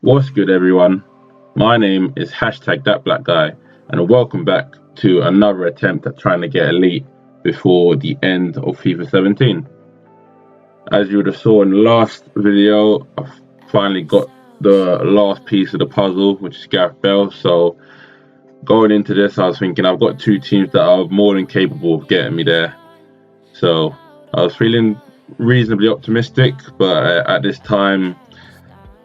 What's good, everyone? My name is #ThatBlackGuy, and welcome back to another attempt at trying to get elite before the end of FIFA 17. As you would have saw in the last video, I've finally got the last piece of the puzzle, which is Gareth Bale. So going into this, I was thinking I've got two teams that are more than capable of getting me there. So I was feeling reasonably optimistic, but at this time,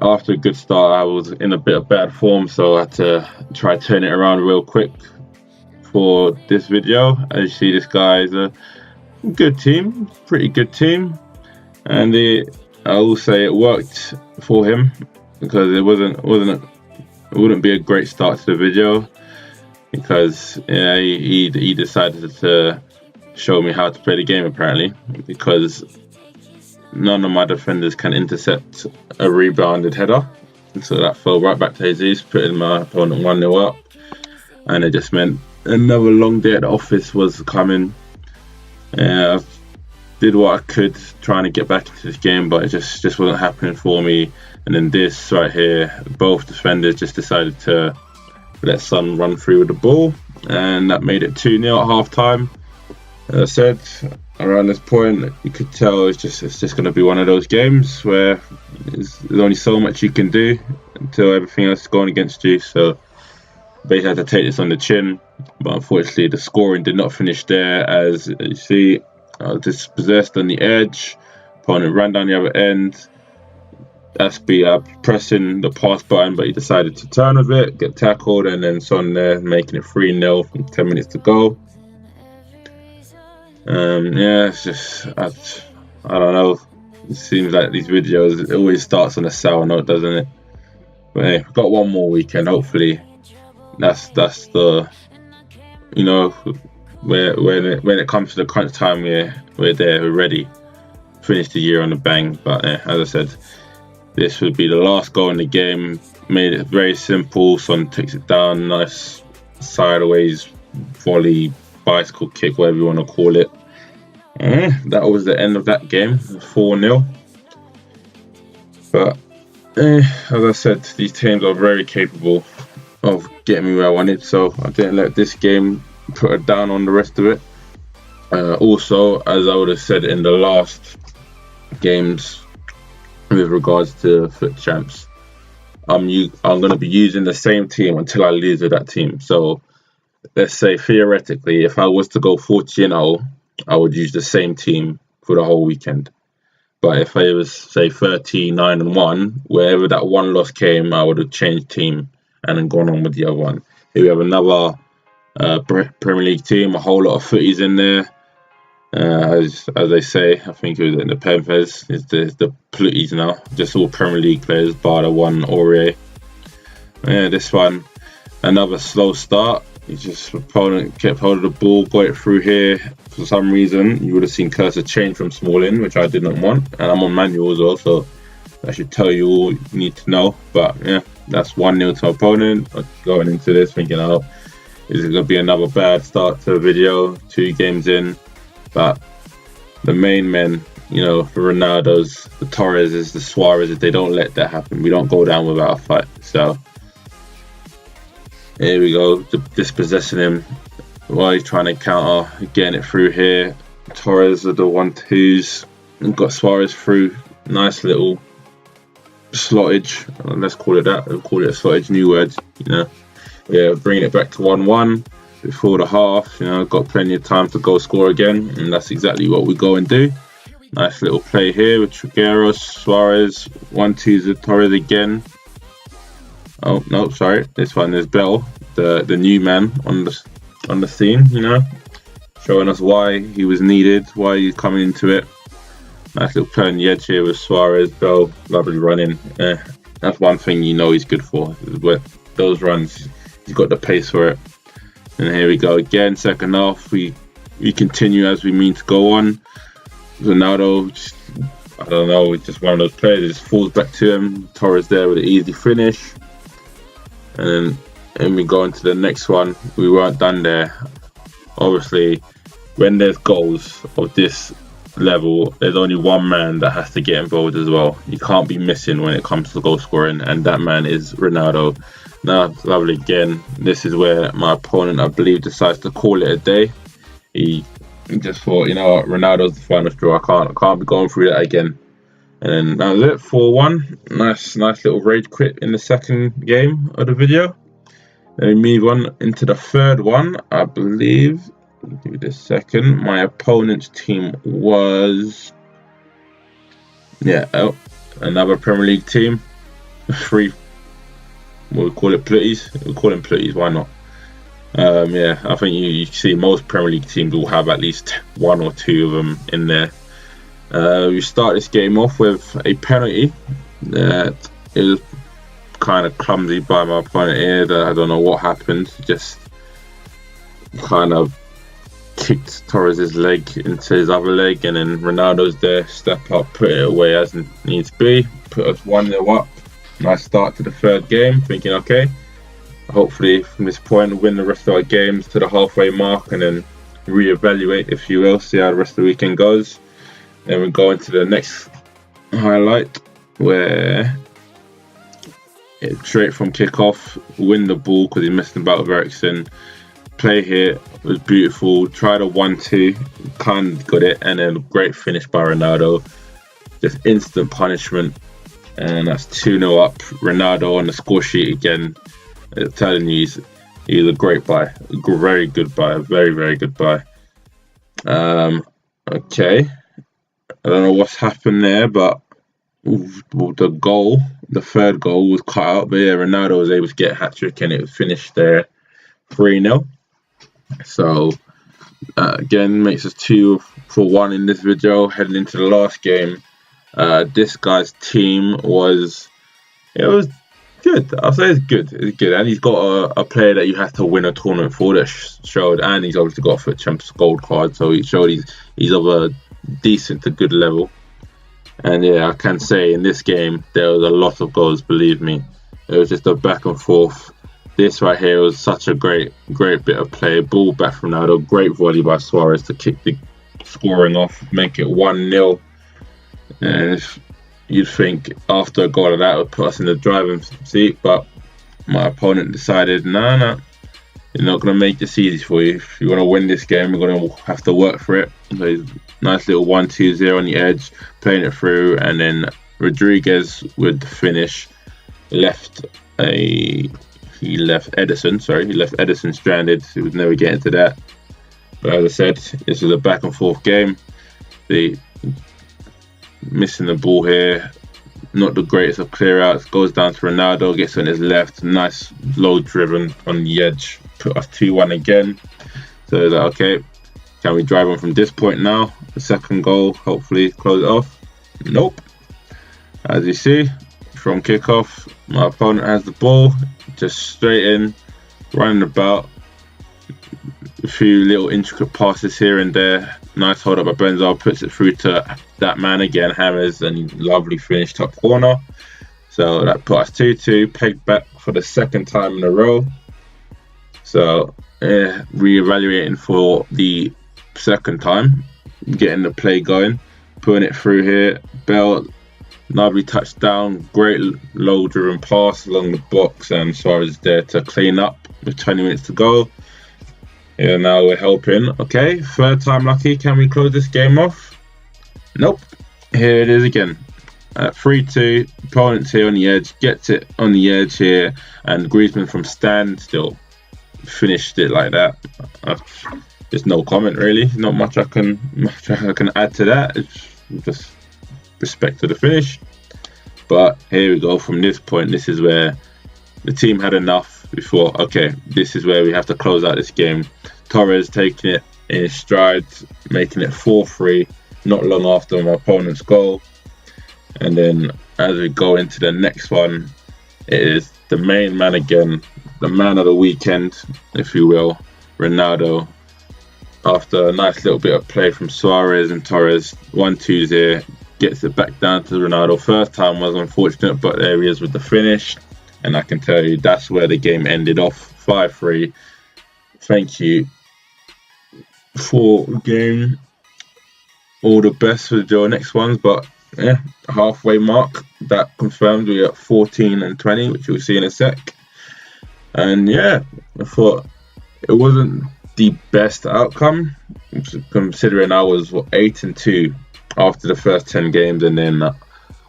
after a good start, I was in a bit of bad form, so I had to try to turn it around real quick for this video. As you see, this guy is a good team, pretty good team, and I will say it worked for him because it wouldn't be a great start to the video because he decided to show me how to play the game, apparently, because none of my defenders can intercept a rebounded header. So that fell right back to Jesus, putting my opponent 1-0 up. And it just meant another long day at the office was coming. I did what I could trying to get back into this game, but it just wasn't happening for me. And then this right here, both defenders just decided to let Son run through with the ball. And that made it 2-0 at half time. As I said, around this point, you could tell it's just going to be one of those games where there's only so much you can do until everything else is going against you. So basically, had to take this on the chin. But unfortunately, the scoring did not finish there. As you see, I was dispossessed on the edge. Opponent ran down the other end. SB pressing the pass button, but he decided to turn with it, get tackled, and then Son there making it 3-0 from 10 minutes to go. It's just I don't know. It seems like these videos, it always starts on a sour note, doesn't it? But hey, we've got one more weekend. Hopefully, that's the when it comes to the crunch time, we're there, we're ready, finish the year on a bang. But as I said, this would be the last goal in the game. Made it very simple. Son takes it down, nice sideways volley, bicycle kick, whatever you want to call it. That was the end of that game, 4-0. But as I said, these teams are very capable of getting me where I wanted, so I didn't let this game put it down on the rest of it. Also, as I would have said in the last games with regards to Foot Champs, I'm going to be using the same team until I lose with that team. So let's say theoretically, if I was to go 40-0, I would use the same team for the whole weekend. But if I was, say, 39-1, wherever that one loss came, I would have changed team and then gone on with the other one. Here we have another Premier League team, a whole lot of footies in there. As they say, I think it was in the Pempers, it's the Pluties now, just all Premier League players, bar the one Aurier. This one, another slow start. Opponent kept hold of the ball, got it through here. For some reason, you would have seen cursor change from Smalling, which I did not want. And I'm on manual as well, so that should tell you all you need to know. But yeah, that's 1-0 to opponent. Going into this thinking, is it going to be another bad start to the video? 2 games in. But the main men, the Ronaldos, the Torreses, the Suarezes, they don't let that happen. We don't go down without a fight. So here we go, dispossessing him while he's trying to counter, getting it through here. Torres are the 1-2s. We've got Suarez through. Nice little slottage. Let's call it that. We'll call it a slottage. New words, Yeah, bringing it back to 1-1 before the half. Got plenty of time to go score again, and that's exactly what we go and do. Nice little play here with Trigueros, Suarez, 1-2s with Torres again. Oh no, sorry. This one is Bell, the new man on the scene. Showing us why he was needed, why he's coming into it. Nice little play on the edge here with Suarez, Bell, lovely running. That's one thing he's good for. With those runs, he's got the pace for it. And here we go again. Second half, we continue as we mean to go on. Ronaldo, I don't know, just one of those players. Just falls back to him. Torres there with an easy finish. And we go into the next one. We weren't done there. Obviously, when there's goals of this level, there's only one man that has to get involved as well. You can't be missing when it comes to goal scoring, and that man is Ronaldo. Now, lovely again. This is where my opponent, I believe, decides to call it a day. He just thought, you know what, Ronaldo's the final straw. I can't be going through that again. And then that was it, 4-1. Nice little rage quit in the second game of the video. Then we move on into the third one, I believe. Give it a second. My opponent's team was, another Premier League team. We'll call it Plutties. We'll call them Plutties, why not? I think you see most Premier League teams will have at least one or two of them in there. We start this game off with a penalty that is kind of clumsy by my opponent here. That I don't know what happened. Just kind of kicked Torres' leg into his other leg, and then Ronaldo's there, step up, put it away as it needs to be, put us 1-0 up. Nice start to the third game, thinking okay, hopefully from this point win the rest of our games to the halfway mark and then reevaluate, if you will, see how the rest of the weekend goes. Then we go into the next highlight where straight from kickoff, win the ball because he messed about with Eriksen. Play here was beautiful, tried a 1-2, kind of got it, and then great finish by Ronaldo. Just instant punishment, and that's 2-0 up. Ronaldo on the score sheet again. I'm telling you, he's a great buy, very good buy, very good buy. Okay, I don't know what's happened there, but the third goal was cut out, but yeah, Ronaldo was able to get a hat-trick and it was finished there 3-0. So again, makes us 2-1 in this video. Heading into the last game, this guy's team was good. I'll say it's good. It's good, and he's got a player that you have to win a tournament for that showed, and he's obviously got a FUT Champs gold card, so he showed he's of a decent to good level. And yeah, I can say in this game there was a lot of goals. Believe me, it was just a back and forth. This right here was such a great bit of play. Ball back from Ronaldo, great volley by Suarez to kick the scoring off, make it 1-0. And you'd think after a goal of that would put us in the driving seat, but my opponent decided, no, you're not going to make this easy for you. If you want to win this game, we're going to have to work for it. So nice little 1-2-0 on the edge, playing it through, and then Rodriguez with the finish left Ederson stranded. He was never getting to that. But as I said, this is a back and forth game. The missing the ball here, not the greatest of clear outs, goes down to Ronaldo, gets on his left, nice low driven on the edge, put us 2-1 again. So like, okay, can we drive on from this point now? The second goal, hopefully close it off. Nope. As you see, from kickoff, my opponent has the ball, just straight in, running about. A few little intricate passes here and there. Nice hold up by Benzo, puts it through to that man again, hammers, and lovely finish top corner. So that put us 2-2, pegged back for the second time in a row. So re-evaluating for the second time, getting the play going, putting it through here. Bell, lovely touchdown, great low driven pass along the box, and Suarez is there to clean up with 20 minutes to go. Yeah, now we're helping. Okay, third time lucky. Can we close this game off? Nope. Here it is again. 3-2. Opponent's here on the edge. Gets it on the edge here. And Griezmann from standstill finished it like that. There's no comment really. Not much I can add to that. It's just respect to the finish. But here we go. From this point, this is where the team had enough. Before, okay, this is where we have to close out this game. Torres taking it in his stride, making it 4-3, not long after my opponent's goal. And then as we go into the next one, it is the main man again, the man of the weekend, if you will, Ronaldo. After a nice little bit of play from Suarez and Torres, 1-2 here, gets it back down to Ronaldo. First time was unfortunate, but there he is with the finish. And I can tell you that's where the game ended off, 5-3. Thank you for the game. all the best with your next ones. But yeah, halfway mark that confirmed. We're at 14 and 20, which you'll see in a sec. And yeah, I thought it wasn't the best outcome, considering I was 8 and 2 after the first 10 games, and then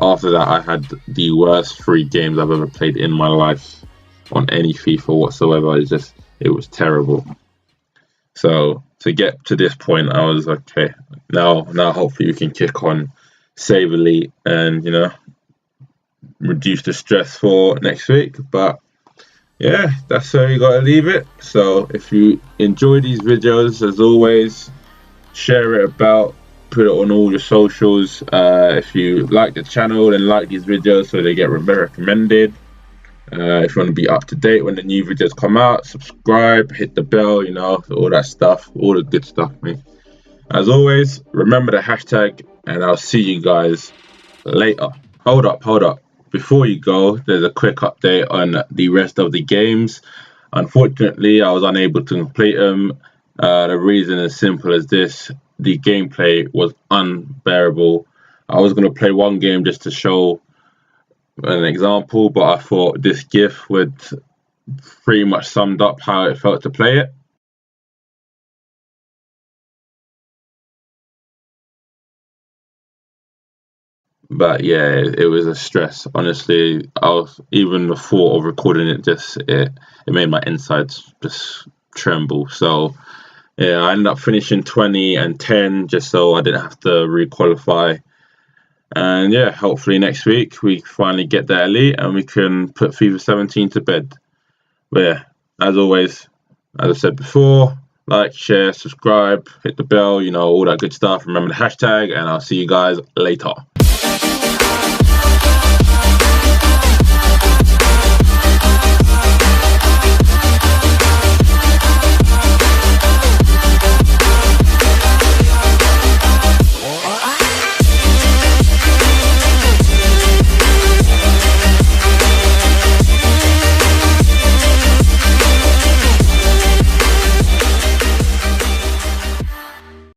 after that I had the worst 3 games I've ever played in my life on any FIFA whatsoever. It was terrible. So to get to this point, I was like, okay, now hopefully we can kick on, save elite, and reduce the stress for next week. But yeah, that's where you gotta leave it. So if you enjoy these videos, as always, share it about, put it on all your socials. If you like the channel, then like these videos so they get recommended. If you want to be up to date when the new videos come out, subscribe, hit the bell, all that stuff, all the good stuff, man. As always, remember the hashtag, and I'll see you guys later. Hold up. Before you go, there's a quick update on the rest of the games. Unfortunately, I was unable to complete them. The reason is simple as this: the gameplay was unbearable. I was going to play one game just to show an example, but I thought this GIF would pretty much summed up how it felt to play it. But yeah, it was a stress. Honestly, even the thought of recording it made my insides just tremble. So yeah, I ended up finishing 20 and 10 just so I didn't have to re-qualify. And yeah, hopefully next week we finally get that elite and we can put FIFA 17 to bed. But yeah, as always, as I said before, like, share, subscribe, hit the bell, all that good stuff. Remember the hashtag, and I'll see you guys later.